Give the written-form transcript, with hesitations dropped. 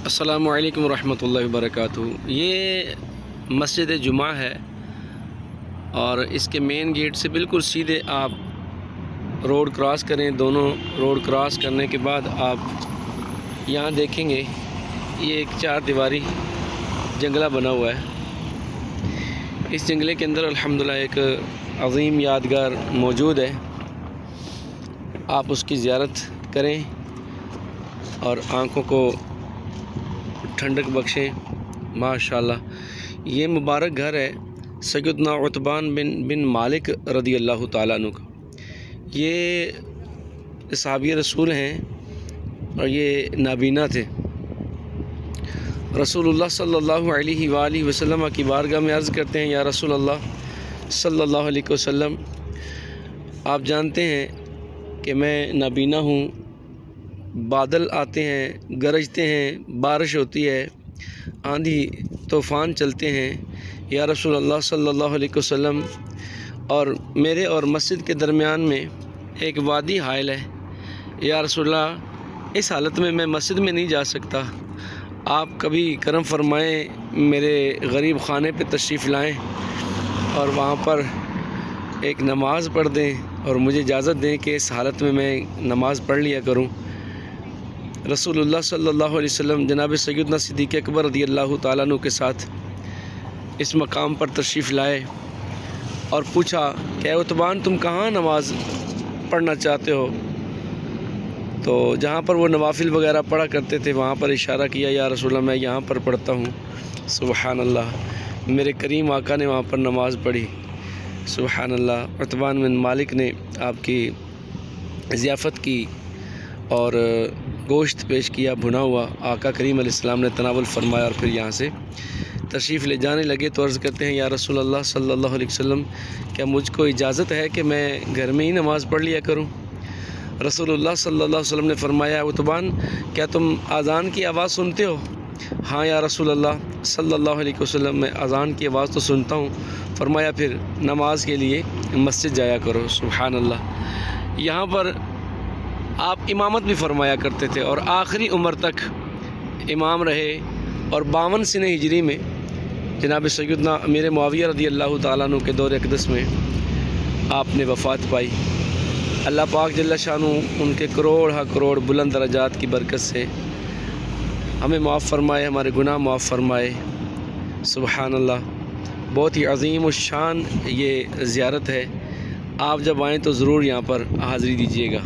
السلام علیکم ورحمۃ اللہ وبرکاتہ۔ یہ مسجد جمعہ ہے اور اس کے مین گیٹ سے بالکل سیدھے آپ روڈ کراس کریں۔ دونوں روڈ کراس کرنے کے بعد آپ یہاں دیکھیں گے یہ ایک 4 دیواری جنگلہ بنا ہوا ہے۔ اس جنگلے کے اندر الحمدللہ ایک عظیم یادگار موجود ہے، آپ اس کی زیارت کریں اور آنکھوں کو ٹھنڈک بخشیں۔ ماشاءاللہ یہ مبارک گھر ہے سیدنا عتبان بن مالک رضی اللہ تعالیٰ عنہ کا۔ یہ صحابی رسول ہیں اور یہ نابینا تھے۔ رسول اللہ صلی اللہ علیہ وآلہ وسلم کی بارگاہ میں عرض کرتے ہیں، یا رسول اللہ صلی اللہ علیہ وسلم، آپ جانتے ہیں کہ میں نابینا ہوں، بادل آتے ہیں، گرجتے ہیں، بارش ہوتی ہے، آندھی طوفان چلتے ہیں، یا رسول اللہ صلی اللہ علیہ وسلم، اور میرے اور مسجد کے درمیان میں ایک وادی حائل ہے، یا رسول اللہ اس حالت میں مسجد میں نہیں جا سکتا، آپ کبھی کرم فرمائیں، میرے غریب خانے پہ تشریف لائیں اور وہاں پر ایک نماز پڑھ دیں اور مجھے اجازت دیں کہ اس حالت میں نماز پڑھ لیا کروں۔ رسول اللہ صلی اللہ علیہ وسلم جناب سیدنا صدیق اکبر رضی اللہ تعالیٰ عنہ کے ساتھ اس مقام پر تشریف لائے اور پوچھا کہ اے عتبان، تم کہاں نماز پڑھنا چاہتے ہو؟ تو جہاں پر وہ نوافل وغیرہ پڑھا کرتے تھے وہاں پر اشارہ کیا، یا رسول اللہ میں یہاں پر پڑھتا ہوں۔ سبحان اللہ، میرے کریم آقا نے وہاں پر نماز پڑھی۔ سبحان اللہ، عتبان بن مالک نے آپ کی ضیافت کی اور گوشت پیش کیا بھنا ہوا، آقا کریم علیہ السلام نے تناول فرمایا اور پھر یہاں سے تشریف لے جانے لگے تو عرض کرتے ہیں، یا رسول اللہ صلی اللہ علیہ وسلم، کیا مجھ کو اجازت ہے کہ میں گھر میں ہی نماز پڑھ لیا کروں؟ رسول اللہ صلی اللہ علیہ وسلم نے فرمایا، عتبان کیا تم اذان کی آواز سنتے ہو؟ ہاں یا رسول اللہ صلی اللہ علیہ وسلم، میں اذان کی آواز تو سنتا ہوں۔ فرمایا پھر نماز کے لیے مسجد جایا کرو۔ سبحان اللہ، یہاں پر آپ امامت بھی فرمایا کرتے تھے اور آخری عمر تک امام رہے، اور 52 سنہ ہجری میں جناب سیدنا امیر معاویہ رضی اللہ تعالیٰ عنہ کے دور اقدس میں آپ نے وفات پائی۔ اللہ پاک جل شانہ ان کے کروڑ بلند درجات کی برکت سے ہمیں معاف فرمائے، ہمارے گناہ معاف فرمائے۔ سبحان اللہ، بہت ہی عظیم الشان یہ زیارت ہے، آپ جب آئیں تو ضرور یہاں پر حاضری دیجیے گا۔